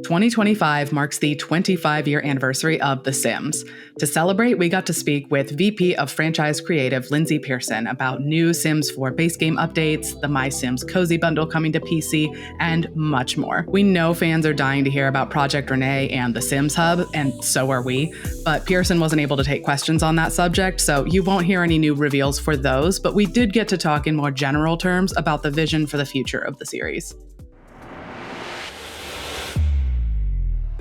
2025 marks the 25-year anniversary of The Sims. To celebrate, we got to speak with VP of Franchise Creative Lyndsay Pearson about new Sims 4 base game updates, the MySims Cozy Bundle coming to PC, and much more. We know fans are dying to hear about Project Renee and the Sims Hub, and so are we, but Pearson wasn't able to take questions on that subject, so you won't hear any new reveals for those, but we did get to talk in more general terms about the vision for the future of the series.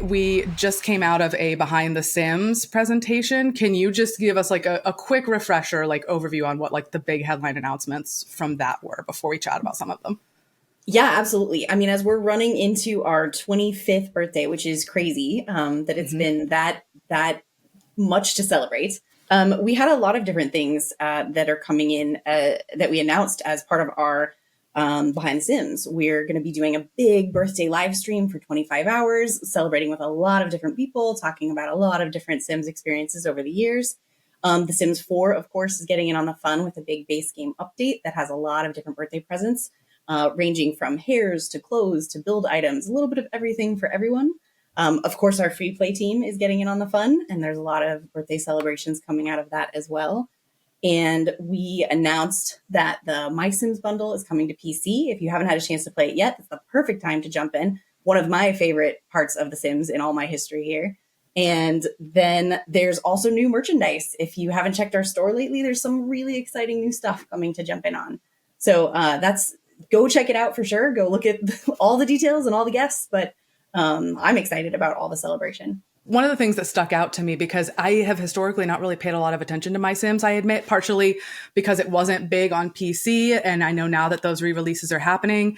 We just came out of a Behind the Sims presentation. Can you just give us like a quick refresher, like overview on what like the big headline announcements from that were before we chat about some of them? Yeah, absolutely. I mean, as we're running into our 25th birthday, which is crazy that it's been that much to celebrate. We had a lot of different things that are coming in that we announced as part of our Behind the Sims. We're going to be doing a big birthday live stream for 25 hours, celebrating with a lot of different people, talking about a lot of different Sims experiences over the years. The Sims 4, of course, is getting in on the fun with a big base game update that has a lot of different birthday presents, ranging from hairs to clothes to build items, a little bit of everything for everyone. Of course, our free play team is getting in on the fun, and there's a lot of birthday celebrations coming out of that as well. And we announced that the MySims Bundle is coming to PC. If you haven't had a chance to play it yet, it's the perfect time to jump in. One of my favorite parts of The Sims in all my history here. And then there's also new merchandise. If you haven't checked our store lately, there's some really exciting new stuff coming to jump in on. So go check it out for sure. Go look at all the details and all the guests. But I'm excited about all the celebration. One of the things that stuck out to me, because I have historically not really paid a lot of attention to MySims, I admit, partially because it wasn't big on PC, and I know now that those re-releases are happening,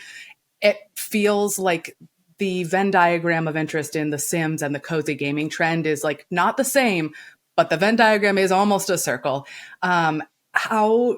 it feels like the Venn diagram of interest in the Sims and the cozy gaming trend is like not the same, but the Venn diagram is almost a circle. How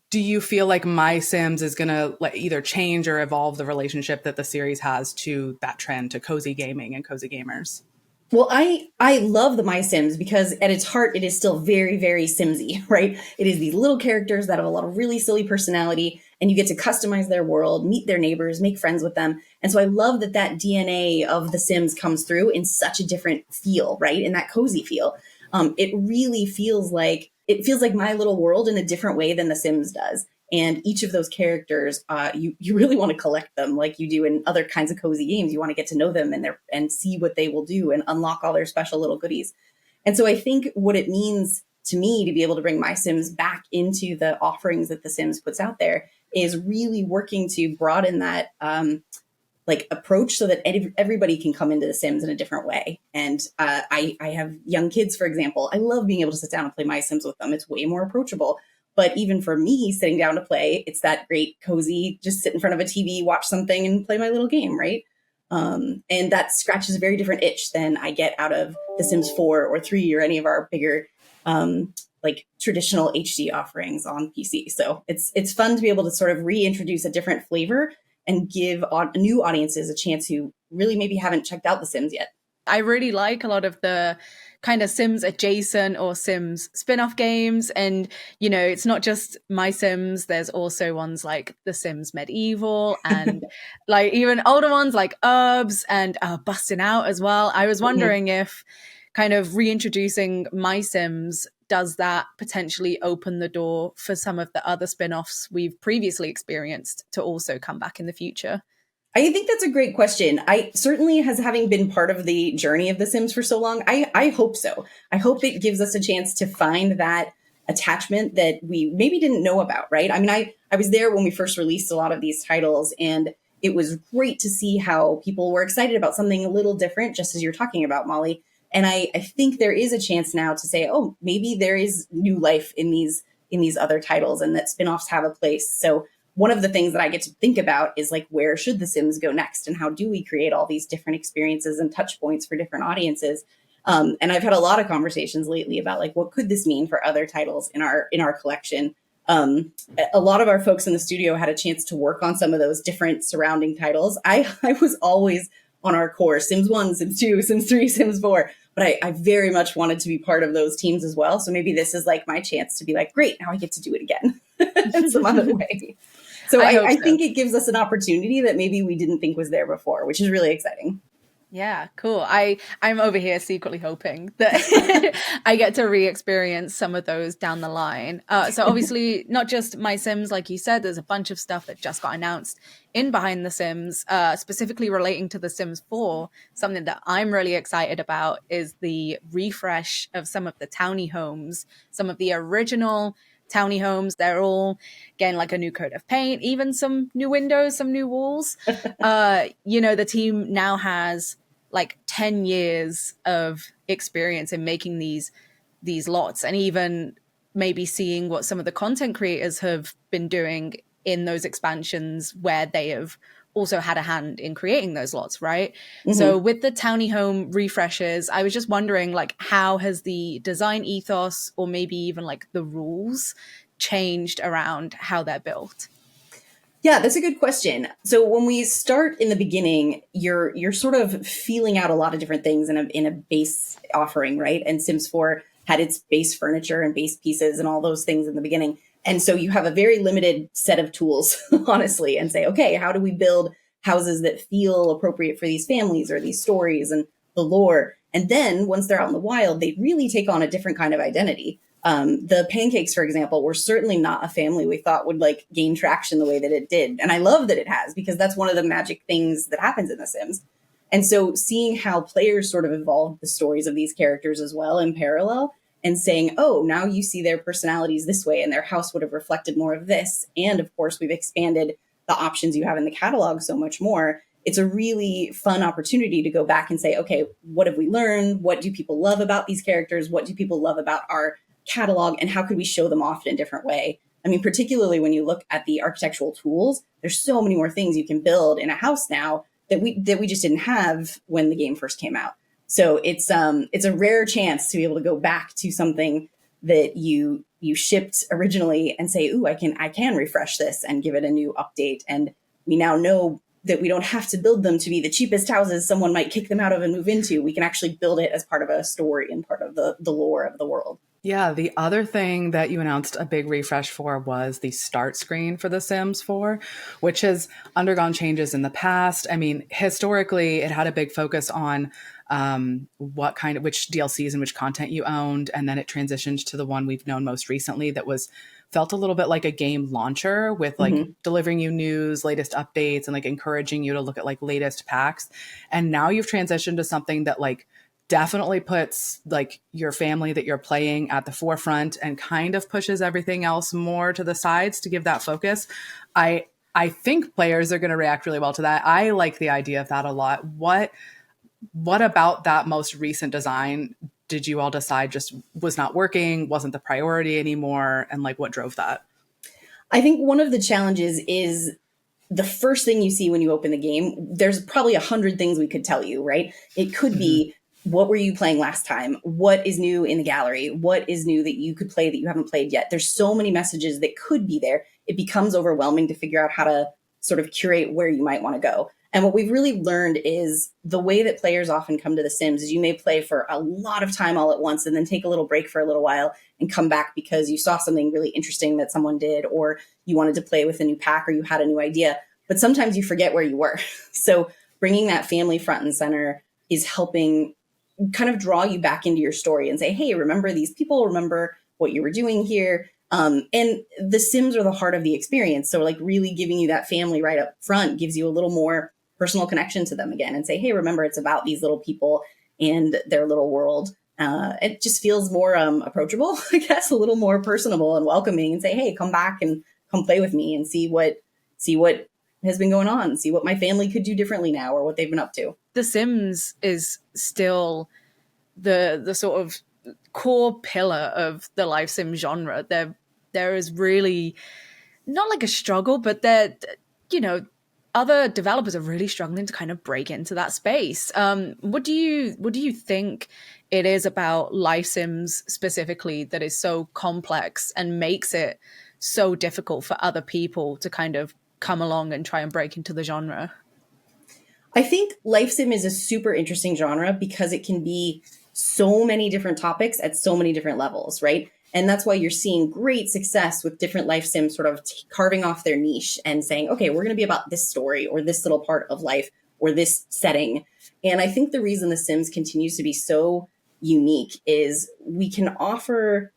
do you feel like MySims is going to either change or evolve the relationship that the series has to that trend, to cozy gaming and cozy gamers? Well, I love the MySims because at its heart, it is still very, very Simsy, right? It is these little characters that have a lot of really silly personality, and you get to customize their world, meet their neighbors, make friends with them. And so I love that DNA of the Sims comes through in such a different feel, right? In that cozy feel. It really feels like My Little World in a different way than The Sims does. And each of those characters, you really want to collect them like you do in other kinds of cozy games. You want to get to know them and see what they will do and unlock all their special little goodies. And so I think what it means to me to be able to bring MySims back into the offerings that The Sims puts out there is really working to broaden that approach so that everybody can come into The Sims in a different way. And I have young kids, for example. I love being able to sit down and play MySims with them. It's way more approachable. But even for me, sitting down to play, it's that great cozy, just sit in front of a TV, watch something and play my little game, right? And that scratches a very different itch than I get out of The Sims 4 or 3 or any of our bigger traditional HD offerings on PC. So it's fun to be able to sort of reintroduce a different flavor and give new audiences a chance who really maybe haven't checked out The Sims yet. I really like a lot of the kind of Sims adjacent or Sims spin-off games. And, it's not just MySims. There's also ones like The Sims Medieval and like even older ones like Herbs and Busting Out as well. I was wondering if kind of reintroducing MySims, does that potentially open the door for some of the other spin-offs we've previously experienced to also come back in the future? I think that's a great question. I certainly, having been part of the journey of The Sims for so long, I hope so. I hope it gives us a chance to find that attachment that we maybe didn't know about, right? I mean, I was there when we first released a lot of these titles, and it was great to see how people were excited about something a little different, just as you're talking about, Molly. And I think there is a chance now to say, oh, maybe there is new life in these other titles and that spinoffs have a place. So one of the things that I get to think about is like, where should The Sims go next? And how do we create all these different experiences and touch points for different audiences? And I've had a lot of conversations lately about like, what could this mean for other titles in our collection? A lot of our folks in the studio had a chance to work on some of those different surrounding titles. I was always on our core, Sims 1, Sims 2, Sims 3, Sims 4. But I very much wanted to be part of those teams as well. So maybe this is like my chance to be like, great, now I get to do it again in some other way. So I think it gives us an opportunity that maybe we didn't think was there before, which is really exciting. Yeah, cool. I'm over here secretly hoping that I get to re-experience some of those down the line. So obviously, not just My Sims, like you said, there's a bunch of stuff that just got announced in Behind the Sims, specifically relating to The Sims 4. Something that I'm really excited about is the refresh of some of the townie homes, some of the original townie homes. They're all getting like a new coat of paint, even some new windows, some new walls. The team now has like 10 years of experience in making these lots, and even maybe seeing what some of the content creators have been doing in those expansions where they have also had a hand in creating those lots, right? So with the townie home refreshes, I was just wondering, like, how has the design ethos or maybe even like the rules changed around how they're built? Yeah, that's a good question. So when we start in the beginning, you're sort of feeling out a lot of different things in a base offering, right? And Sims 4 had its base furniture and base pieces and all those things in the beginning. And so you have a very limited set of tools, honestly, and say, okay, how do we build houses that feel appropriate for these families or these stories and the lore? And then once they're out in the wild, they really take on a different kind of identity. The pancakes, for example, were certainly not a family we thought would like gain traction the way that it did. And I love that it has, because that's one of the magic things that happens in The Sims. And so seeing how players sort of evolved the stories of these characters as well in parallel, and saying, oh, now you see their personalities this way and their house would have reflected more of this. And of course, we've expanded the options you have in the catalog so much more. It's a really fun opportunity to go back and say, okay, what have we learned? What do people love about these characters? What do people love about our catalog, and how could we show them off in a different way? I mean, particularly when you look at the architectural tools, there's so many more things you can build in a house now that we just didn't have when the game first came out. So it's a rare chance to be able to go back to something that you shipped originally and say, ooh, I can refresh this and give it a new update. And we now know that we don't have to build them to be the cheapest houses someone might kick them out of and move into. We can actually build it as part of a story and part of the lore of the world. Yeah, the other thing that you announced a big refresh for was the start screen for The Sims 4, which has undergone changes in the past. I mean, historically, it had a big focus on which DLCs and which content you owned, and then it transitioned to the one we've known most recently that felt a little bit like a game launcher with like delivering you news, latest updates, and like encouraging you to look at like latest packs. And now you've transitioned to something that like definitely puts like your family that you're playing at the forefront and kind of pushes everything else more to the sides to give that focus. I think players are going to react really well to that. I like the idea of that a lot. What about that most recent design did you all decide just was not working, wasn't the priority anymore, and like what drove that? I think one of the challenges is the first thing you see when you open the game. There's probably 100 things we could tell you, right? It could be, what were you playing last time? What is new in the gallery? What is new that you could play that you haven't played yet? There's so many messages that could be there. It becomes overwhelming to figure out how to sort of curate where you might want to go. And what we've really learned is the way that players often come to The Sims is you may play for a lot of time all at once and then take a little break for a little while and come back because you saw something really interesting that someone did, or you wanted to play with a new pack, or you had a new idea. But sometimes you forget where you were. So bringing that family front and center is helping kind of draw you back into your story and say, hey, remember these people, remember what you were doing here. And the Sims are the heart of the experience. So like really giving you that family right up front gives you a little more personal connection to them again, and say, hey, remember, it's about these little people and their little world. It just feels more approachable, I guess, a little more personable and welcoming, and say, hey, come back and come play with me and see what has been going on, see what my family could do differently now, or what they've been up to. The Sims is still the sort of core pillar of the life sim genre. There is really not like a struggle, but other developers are really struggling to kind of break into that space. What do you think it is about life sims specifically that is so complex and makes it so difficult for other people to kind of come along and try and break into the genre? I think life sim is a super interesting genre because it can be so many different topics at so many different levels, right? And that's why you're seeing great success with different life sims sort of carving off their niche and saying, okay, we're going to be about this story or this little part of life or this setting. And I think the reason The Sims continues to be so unique is we can offer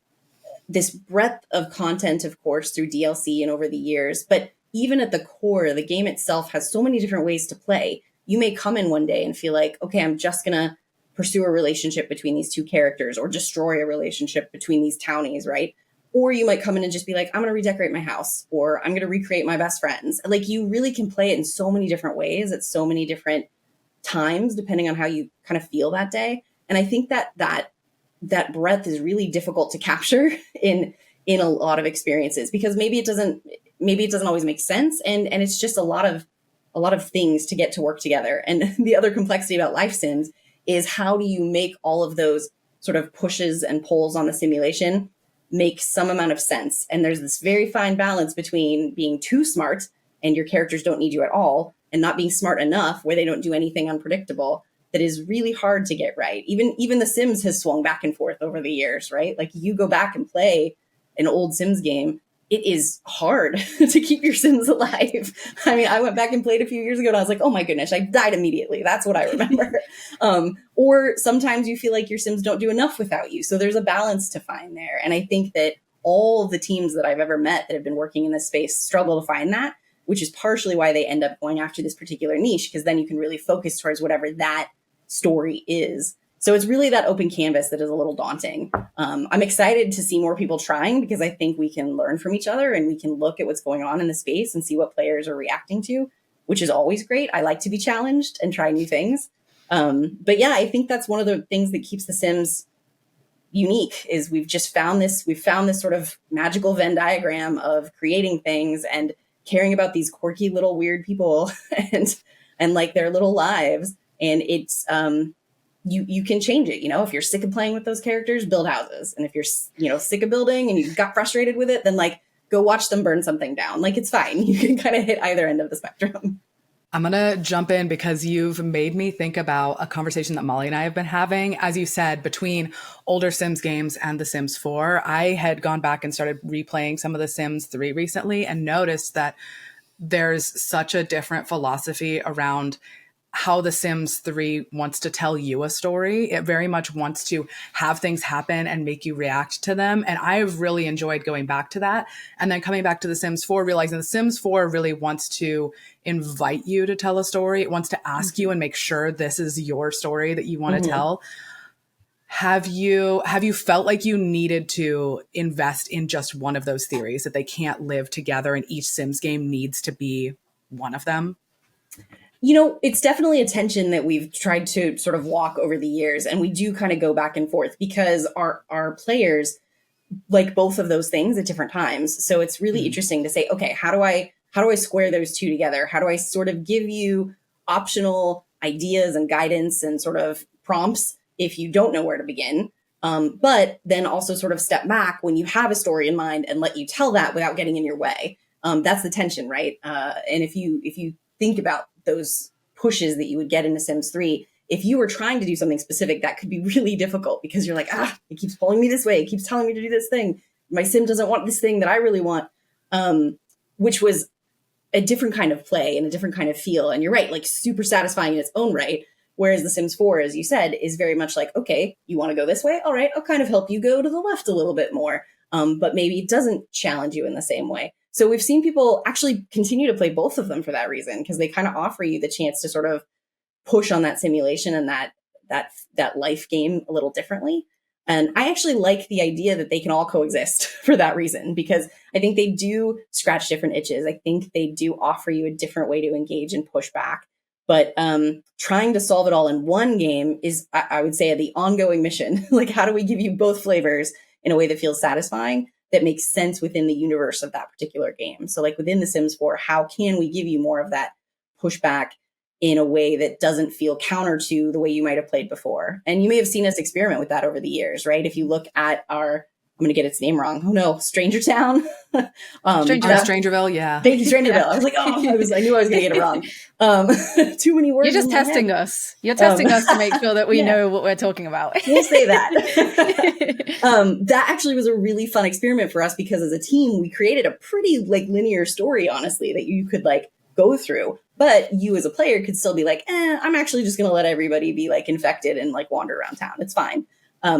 this breadth of content, of course, through DLC and over the years. But even at the core, the game itself has so many different ways to play. You may come in one day and feel like, okay, I'm just going to pursue a relationship between these two characters or destroy a relationship between these townies, right? Or you might come in and just be like, I'm going to redecorate my house, or I'm going to recreate my best friends. Like, you really can play it in so many different ways at so many different times, depending on how you kind of feel that day. And I think that breadth is really difficult to capture in a lot of experiences, because maybe it doesn't always make sense, and it's just a lot of things to get to work together. And the other complexity about life sims is, how do you make all of those sort of pushes and pulls on the simulation make some amount of sense? And there's this very fine balance between being too smart and your characters don't need you at all, and not being smart enough where they don't do anything unpredictable, that is really hard to get right. Even The Sims has swung back and forth over the years, right? Like, you go back and play an old Sims game, it is hard to keep your Sims alive. I mean, I went back and played a few years ago and I was like, oh my goodness, I died immediately. That's what I remember. Or sometimes you feel like your Sims don't do enough without you. So there's a balance to find there. And I think that all the teams that I've ever met that have been working in this space struggle to find that, which is partially why they end up going after this particular niche, because then you can really focus towards whatever that story is. So it's really that open canvas that is a little daunting. I'm excited to see more people trying, because I think we can learn from each other and we can look at what's going on in the space and see what players are reacting to, which is always great. I like to be challenged and try new things. But yeah, I think that's one of the things that keeps The Sims unique, is we've found this sort of magical Venn diagram of creating things and caring about these quirky little weird people and like their little lives. And it's, you can change it. If you're sick of playing with those characters, build houses. And if you're, sick of building and you got frustrated with it, then like, go watch them burn something down. Like, it's fine. You can kind of hit either end of the spectrum. I'm going to jump in because you've made me think about a conversation that Molly and I have been having. As you said, between older Sims games and The Sims 4, I had gone back and started replaying some of The Sims 3 recently and noticed that there's such a different philosophy around how The Sims 3 wants to tell you a story. It very much wants to have things happen and make you react to them. And I've really enjoyed going back to that. And then coming back to The Sims 4, realizing The Sims 4 really wants to invite you to tell a story. It wants to ask you and make sure this is your story that you want to tell. Have you felt like you needed to invest in just one of those theories, that they can't live together and each Sims game needs to be one of them? It's definitely a tension that we've tried to sort of walk over the years, and we do kind of go back and forth because our players like both of those things at different times. So it's really interesting to say, okay, how do I square those two together? How do I sort of give you optional ideas and guidance and sort of prompts if you don't know where to begin? But then also sort of step back when you have a story in mind and let you tell that without getting in your way. That's the tension, right? And if you think about those pushes that you would get in Sims 3, if you were trying to do something specific, that could be really difficult because you're like, it keeps pulling me this way. It keeps telling me to do this thing. My Sim doesn't want this thing that I really want, which was a different kind of play and a different kind of feel. And you're right, like super satisfying in its own right. Whereas The Sims 4, as you said, is very much like, okay, you want to go this way? All right, I'll kind of help you go to the left a little bit more. But maybe it doesn't challenge you in the same way. So we've seen people actually continue to play both of them for that reason, because they kind of offer you the chance to sort of push on that simulation and that life game a little differently. And I actually like the idea that they can all coexist for that reason, because I think they do scratch different itches. I think they do offer you a different way to engage and push back. But trying to solve it all in one game is, I would say, the ongoing mission. Like, how do we give you both flavors in a way that feels satisfying, that makes sense within the universe of that particular game? So like within The Sims 4, how can we give you more of that pushback in a way that doesn't feel counter to the way you might have played before? And you may have seen us experiment with that over the years, right? If you look at I'm going to get its name wrong. Oh no, Stranger Town. Strangerville, yeah. Thank you, Strangerville. I was like, I knew I was going to get it wrong. Too many words. You're just testing us. You're testing us to make sure that we know what we're talking about. We'll say that. That actually was a really fun experiment for us, because as a team, we created a pretty like linear story, honestly, that you could like go through. But you as a player could still be like, I'm actually just going to let everybody be like infected and like wander around town. It's fine.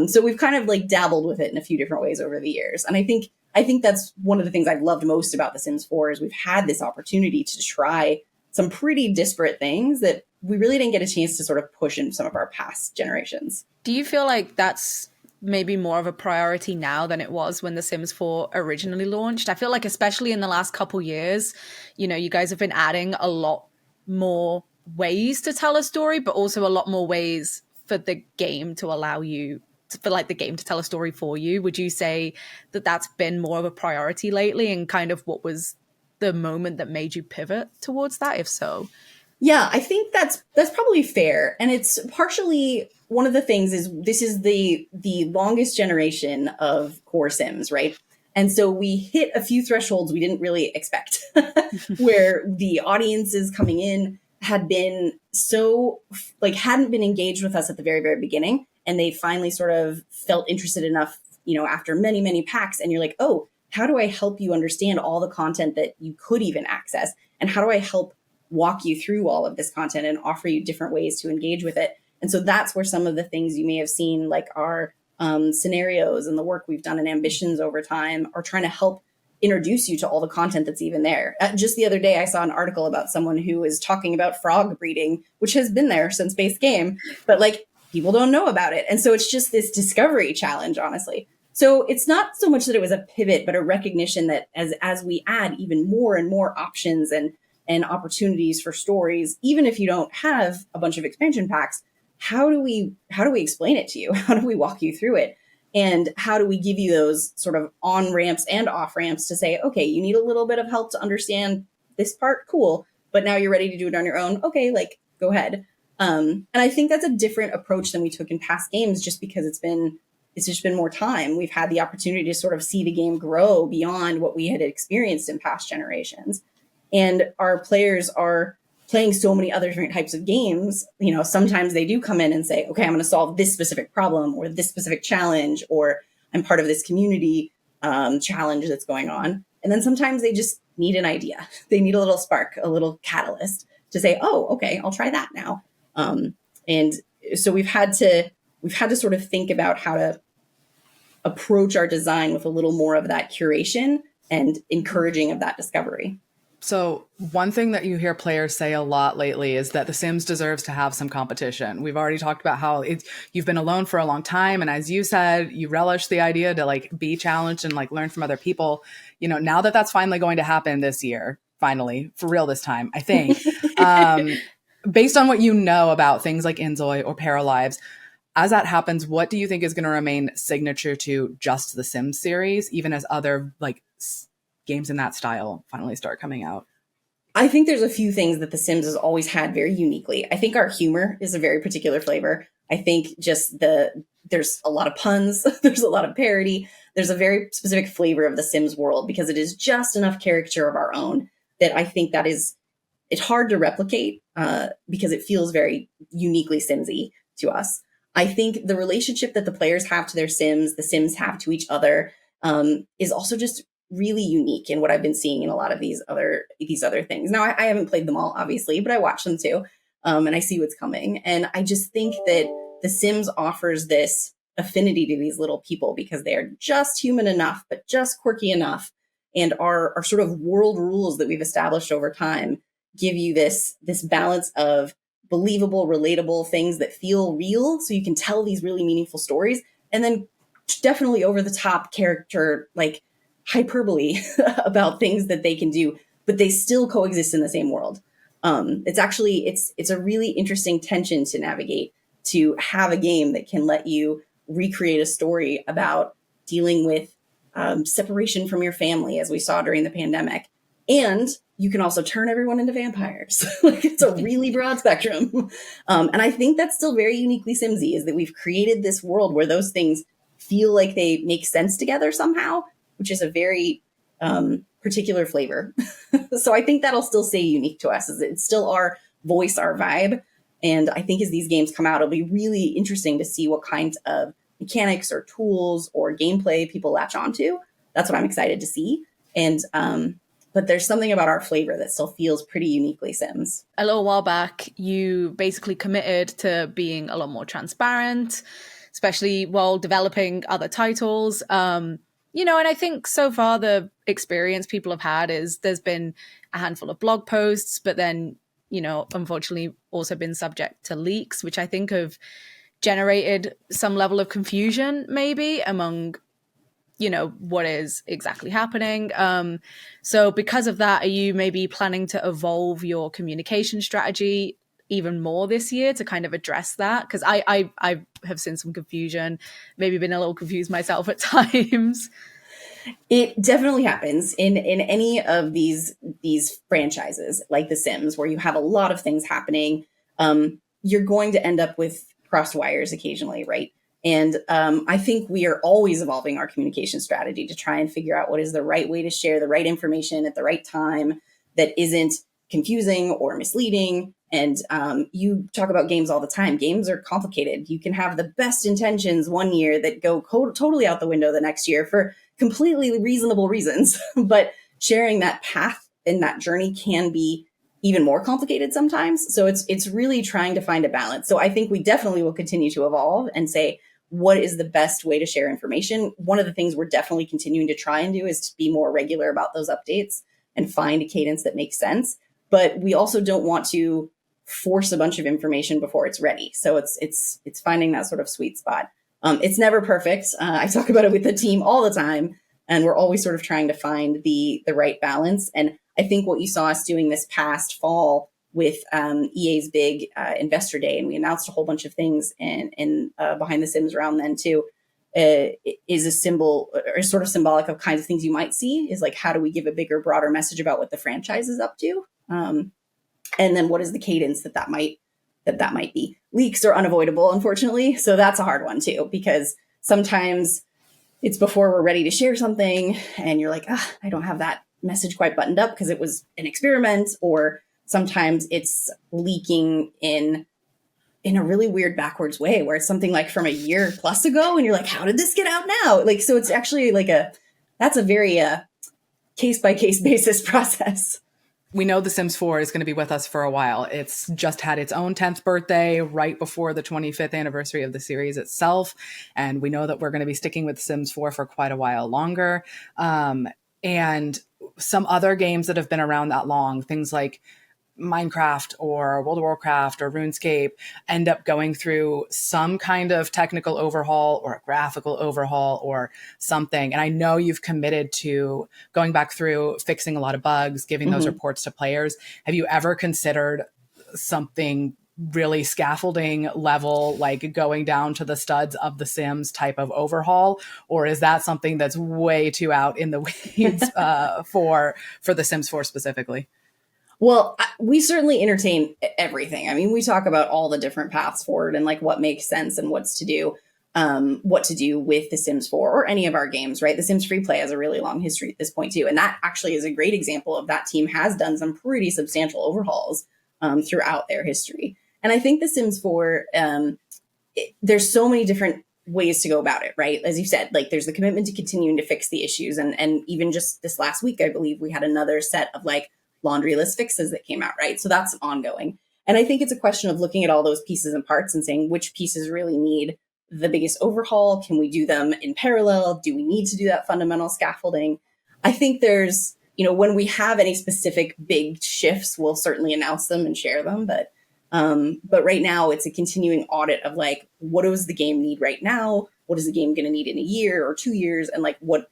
So we've kind of like dabbled with it in a few different ways over the years. And I think that's one of the things I've loved most about The Sims 4 is we've had this opportunity to try some pretty disparate things that we really didn't get a chance to sort of push in some of our past generations. Do you feel like that's maybe more of a priority now than it was when The Sims 4 originally launched? I feel like especially in the last couple years, you know, you guys have been adding a lot more ways to tell a story, but also a lot more ways for the game to allow you for like the game to tell a story for you. Would you say that that's been more of a priority lately, and kind of what was the moment that made you pivot towards that, if so? Yeah, I think that's probably fair. And it's partially one of the things is this is the longest generation of core Sims, right? And so we hit a few thresholds we didn't really expect, where the audiences coming in had been so like hadn't been engaged with us at the very, very beginning. And they finally sort of felt interested enough, you know, after many, many packs. And you're like, oh, how do I help you understand all the content that you could even access? And how do I help walk you through all of this content and offer you different ways to engage with it? And so that's where some of the things you may have seen, like our scenarios and the work we've done in ambitions over time, are trying to help introduce you to all the content that's even there. Just the other day, I saw an article about someone who was talking about frog breeding, which has been there since base game, but like people don't know about it. And so it's just this discovery challenge, honestly. So it's not so much that it was a pivot, but a recognition that as we add even more and more options and opportunities for stories, even if you don't have a bunch of expansion packs, how do we explain it to you? How do we walk you through it? And how do we give you those sort of on ramps and off ramps to say, okay, you need a little bit of help to understand this part, cool, but now you're ready to do it on your own. Okay, like go ahead. And I think that's a different approach than we took in past games, just because it's just been more time. We've had the opportunity to sort of see the game grow beyond what we had experienced in past generations. And our players are playing so many other different types of games. You know, sometimes they do come in and say, okay, I'm going to solve this specific problem or this specific challenge, or I'm part of this community challenge that's going on. And then sometimes they just need an idea. They need a little spark, a little catalyst to say, oh, okay, I'll try that now. And so we've had to sort of think about how to approach our design with a little more of that curation and encouraging of that discovery. So one thing that you hear players say a lot lately is that The Sims deserves to have some competition. We've already talked about how you've been alone for a long time. And as you said, you relish the idea to like be challenged and like learn from other people. You know, now that that's finally going to happen this year, finally, for real this time, I think, based on what you know about things like Inzoi or Paralives, as that happens, what do you think is going to remain signature to just the Sims series, even as other like games in that style finally start coming out? I think there's a few things that The Sims has always had very uniquely. I think our humor is a very particular flavor. I think just there's a lot of puns, there's a lot of parody. There's a very specific flavor of the Sims world because it is just enough caricature of our own that I think it's hard to replicate because it feels very uniquely Simsy to us. I think the relationship that the players have to their Sims, the Sims have to each other, is also just really unique in what I've been seeing in a lot of these other things. Now, I haven't played them all, obviously, but I watch them too, and I see what's coming. And I just think that The Sims offers this affinity to these little people because they are just human enough, but just quirky enough, and our sort of world rules that we've established over time give you this balance of believable, relatable things that feel real, so you can tell these really meaningful stories, and then definitely over the top character, like hyperbole about things that they can do, but they still coexist in the same world. It's a really interesting tension to navigate, to have a game that can let you recreate a story about dealing with separation from your family, as we saw during the pandemic. And you can also turn everyone into vampires. Like, it's a really broad spectrum. And I think that's still very uniquely Simsy, is that we've created this world where those things feel like they make sense together somehow, which is a very particular flavor. So I think that'll still stay unique to us. It's still our voice, our vibe. And I think as these games come out, it'll be really interesting to see what kinds of mechanics or tools or gameplay people latch onto. That's what I'm excited to see. And but there's something about our flavor that still feels pretty uniquely Sims. A little while back, you basically committed to being a lot more transparent, especially while developing other titles. You know, and I think so far the experience people have had is there's been a handful of blog posts, but then, you know, unfortunately also been subject to leaks, which I think have generated some level of confusion maybe among, you know, what is exactly happening. So because of that, are you maybe planning to evolve your communication strategy even more this year to kind of address that? Because I have seen some confusion, maybe been a little confused myself at times. It definitely happens in any of these franchises like The Sims, where you have a lot of things happening. You're going to end up with crossed wires occasionally, right? And I think we are always evolving our communication strategy to try and figure out what is the right way to share the right information at the right time that isn't confusing or misleading. And you talk about games all the time. Games are complicated. You can have the best intentions one year that go totally out the window the next year for completely reasonable reasons. But sharing that path and that journey can be even more complicated sometimes. So it's really trying to find a balance. So I think we definitely will continue to evolve and say, what is the best way to share information? One of the things we're definitely continuing to try and do is to be more regular about those updates and find a cadence that makes sense. But we also don't want to force a bunch of information before it's ready. So it's finding that sort of sweet spot. It's never perfect. I talk about it with the team all the time, and we're always sort of trying to find the right balance. And I think what you saw us doing this past fall with EA's big investor day, and we announced a whole bunch of things in behind the Sims around then too, is a symbol or sort of symbolic of kinds of things you might see, is like, how do we give a bigger, broader message about what the franchise is up to? And then what is the cadence that might be? Leaks are unavoidable, unfortunately. So that's a hard one too, because sometimes it's before we're ready to share something and you're like, I don't have that message quite buttoned up because it was an experiment. Or sometimes it's leaking in a really weird backwards way where it's something like from a year plus ago and you're like, how did this get out now? Like, so it's actually like that's a very case by case basis process. We know The Sims 4 is going to be with us for a while. It's just had its own 10th birthday right before the 25th anniversary of the series itself. And we know that we're going to be sticking with Sims 4 for quite a while longer. And some other games that have been around that long, things like Minecraft or World of Warcraft or RuneScape, end up going through some kind of technical overhaul or a graphical overhaul or something. And I know you've committed to going back through, fixing a lot of bugs, giving those reports to players. Have you ever considered something really scaffolding level, like going down to the studs of The Sims type of overhaul? Or is that something that's way too out in the weeds for The Sims 4 specifically? Well, we certainly entertain everything. I mean, we talk about all the different paths forward and like what makes sense and what to do with The Sims 4 or any of our games, right? The Sims Free Play has a really long history at this point too. And that actually is a great example of that team has done some pretty substantial overhauls throughout their history. And I think The Sims 4, there's so many different ways to go about it, right? As you said, like there's the commitment to continuing to fix the issues. And even just this last week, I believe we had another set of like laundry list fixes that came out, right? So that's ongoing. And I think it's a question of looking at all those pieces and parts and saying which pieces really need the biggest overhaul. Can we do them in parallel? Do we need to do that fundamental scaffolding? I think there's, when we have any specific big shifts, we'll certainly announce them and share them. But right now it's a continuing audit of like, what does the game need right now? What is the game going to need in a year or 2 years? And like, what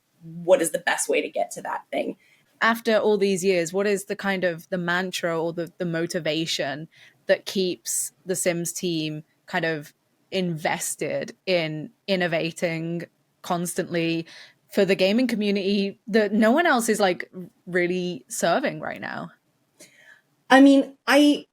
is the best way to get to that thing? After all these years, what is the kind of the mantra or the motivation that keeps the Sims team kind of invested in innovating constantly for the gaming community that no one else is like really serving right now? I mean, I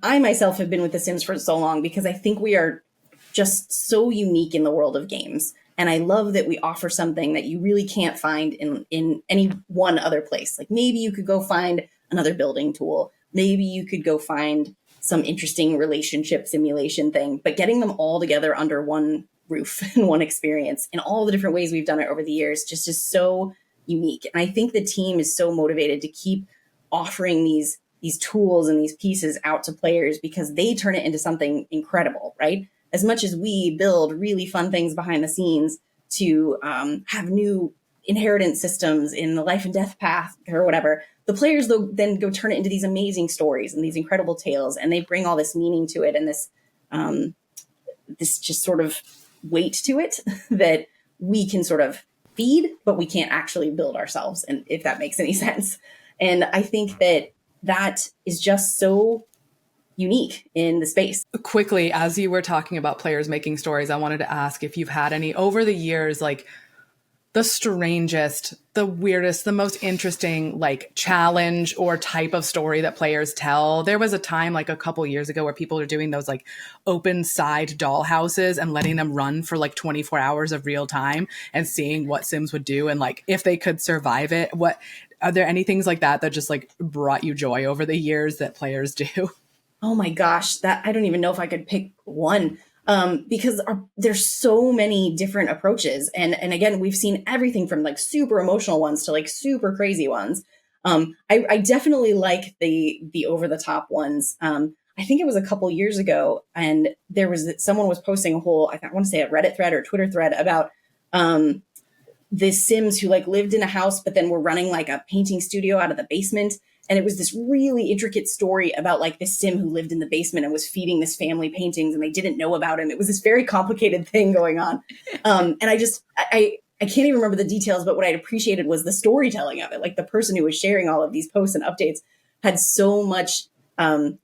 myself have been with The Sims for so long because I think we are just so unique in the world of games. And I love that we offer something that you really can't find in any one other place. Like maybe you could go find another building tool. Maybe you could go find some interesting relationship simulation thing, but getting them all together under one roof and one experience in all the different ways we've done it over the years just is so unique. And I think the team is so motivated to keep offering these tools and these pieces out to players because they turn it into something incredible, right? As much as we build really fun things behind the scenes to have new inheritance systems in the life and death path or whatever, the players then go turn it into these amazing stories and these incredible tales, and they bring all this meaning to it and this just sort of weight to it that we can sort of feed, but we can't actually build ourselves, and if that makes any sense. And I think that is just so unique in the space. Quickly, as you were talking about players making stories, I wanted to ask if you've had any over the years, like the strangest, the weirdest, the most interesting like challenge or type of story that players tell. There was a time like a couple years ago where people are doing those like open side doll houses and letting them run for like 24 hours of real time and seeing what Sims would do and like if they could survive it. What are there any things like that just like brought you joy over the years that players do? Oh my gosh, that I don't even know if I could pick one. Because there's so many different approaches. And again, we've seen everything from like super emotional ones to like super crazy ones. I definitely like the over the top ones. I think it was a couple years ago, and someone was posting a whole, I want to say a Reddit thread or Twitter thread about the Sims who like lived in a house, but then were running like a painting studio out of the basement. And it was this really intricate story about like this Sim who lived in the basement and was feeding this family paintings and they didn't know about him. It was this very complicated thing going on. And I can't even remember the details, but what I appreciated was the storytelling of it. Like the person who was sharing all of these posts and updates had so much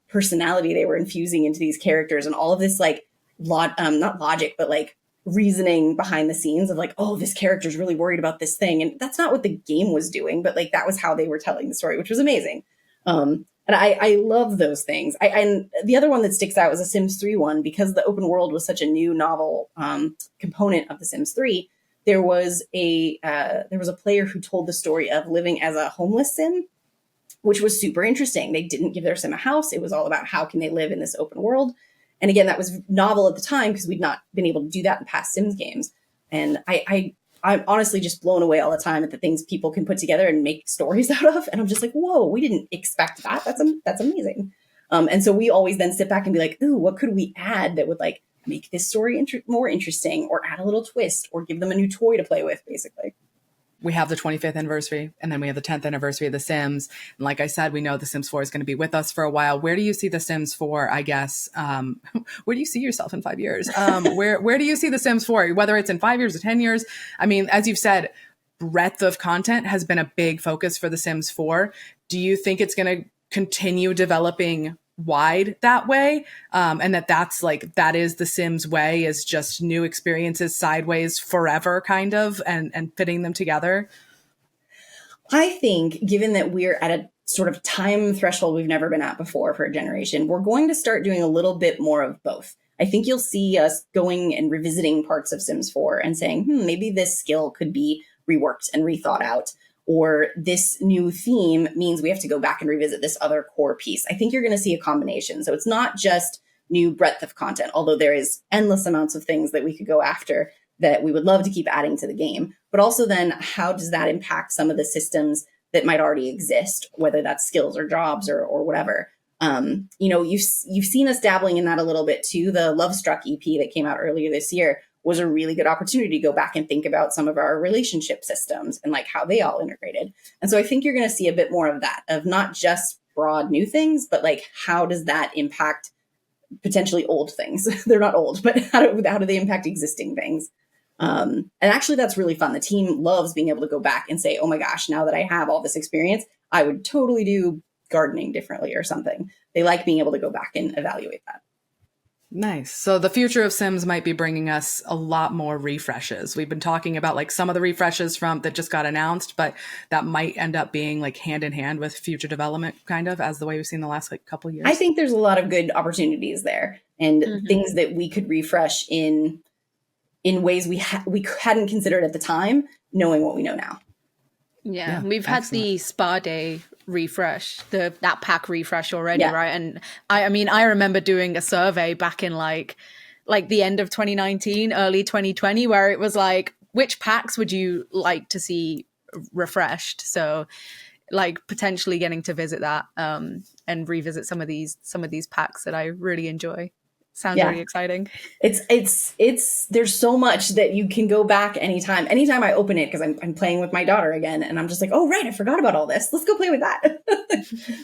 personality they were infusing into these characters and all of this like, not logic, but like reasoning behind the scenes of like, oh, this character is really worried about this thing. And that's not what the game was doing, but like that was how they were telling the story, which was amazing. And I love those things. And the other one that sticks out was a Sims 3 one, because the open world was such a new novel component of the Sims 3. There was a player who told the story of living as a homeless Sim, which was super interesting. They didn't give their Sim a house. It was all about how can they live in this open world. And again, that was novel at the time because we'd not been able to do that in past Sims games. And I'm honestly just blown away all the time at the things people can put together and make stories out of. And I'm just like, whoa, we didn't expect that. That's amazing. And so we always then sit back and be like, ooh, what could we add that would like make this story more interesting, or add a little twist, or give them a new toy to play with, basically. We have the 25th anniversary, and then we have the 10th anniversary of The Sims. And like I said, we know The Sims 4 is going to be with us for a while. Where do you see The Sims 4, I guess? Where do you see yourself in 5 years? Where do you see The Sims 4, whether it's in 5 years or 10 years? I mean, as you've said, breadth of content has been a big focus for The Sims 4. Do you think it's going to continue developing wide that way, and that is the Sims way, is just new experiences sideways forever, kind of, and fitting them together? I think, given that we're at a sort of time threshold we've never been at before for a generation, we're going to start doing a little bit more of both. I think you'll see us going and revisiting parts of Sims 4 and saying, maybe this skill could be reworked and rethought out, or this new theme means we have to go back and revisit this other core piece. I think you're going to see a combination. So it's not just new breadth of content, although there is endless amounts of things that we could go after that we would love to keep adding to the game. But also then, how does that impact some of the systems that might already exist, whether that's skills or jobs or whatever? You've seen us dabbling in that a little bit too. The Love Struck EP that came out earlier this year was a really good opportunity to go back and think about some of our relationship systems and like how they all integrated. And so I think you're going to see a bit more of that, of not just broad new things, but like, how does that impact potentially old things? They're not old, but how do they impact existing things? And actually, that's really fun. The team loves being able to go back and say, oh my gosh, now that I have all this experience, I would totally do gardening differently or something. They like being able to go back and evaluate that. Nice. So the future of Sims might be bringing us a lot more refreshes. We've been talking about like some of the refreshes that just got announced, but that might end up being like hand in hand with future development, kind of as the way we've seen the last like couple of years. I think there's a lot of good opportunities there, and things that we could refresh in ways we hadn't considered at the time, knowing what we know now. Yeah, we've had the Spa Day refresh, that pack refresh already, right? And I mean, I remember doing a survey back in like the end of 2019, early 2020, where it was like, which packs would you like to see refreshed. So like potentially getting to visit that and revisit some of these packs that I really enjoy. Sounds really exciting. It's there's so much that you can go back anytime I open it, because I'm playing with my daughter again, and I'm just like, oh right, I forgot about all this, let's go play with that.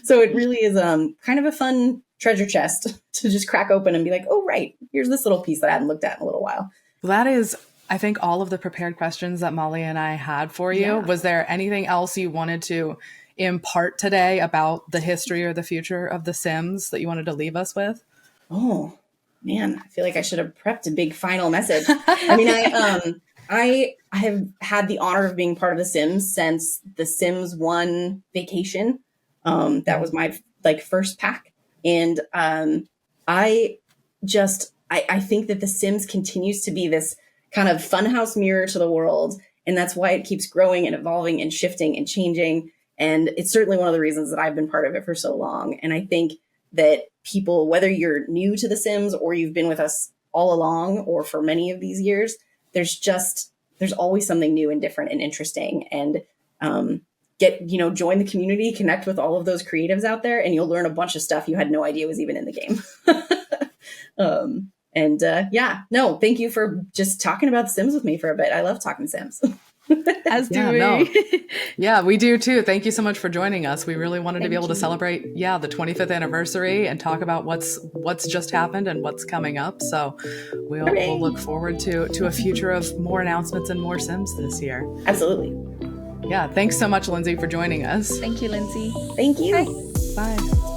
So it really is kind of a fun treasure chest to just crack open and be like, oh right, here's this little piece that I hadn't looked at in a little while. That is, I think, all of the prepared questions that Molly and I had for you. Was there anything else you wanted to impart today about the history or the future of The Sims that you wanted to leave us with? Oh man, I feel like I should have prepped a big final message. I mean, I have had the honor of being part of The Sims since The Sims 1 Vacation. That was my first pack. And I think that The Sims continues to be this kind of funhouse mirror to the world. And that's why it keeps growing and evolving and shifting and changing. And it's certainly one of the reasons that I've been part of it for so long. And I think that people, whether you're new to The Sims or you've been with us all along or for many of these years, there's always something new and different and interesting. And join the community, connect with all of those creatives out there, and you'll learn a bunch of stuff you had no idea was even in the game. Thank you for just talking about The Sims with me for a bit. I love talking Sims. As do we. Yeah, we do too. Thank you so much for joining us. We really wanted to be able to celebrate, the 25th anniversary and talk about what's just happened and what's coming up. So we'll look forward to a future of more announcements and more Sims this year. Absolutely. Yeah, thanks so much, Lyndsay, for joining us. Thank you, Lyndsay. Thank you. Bye.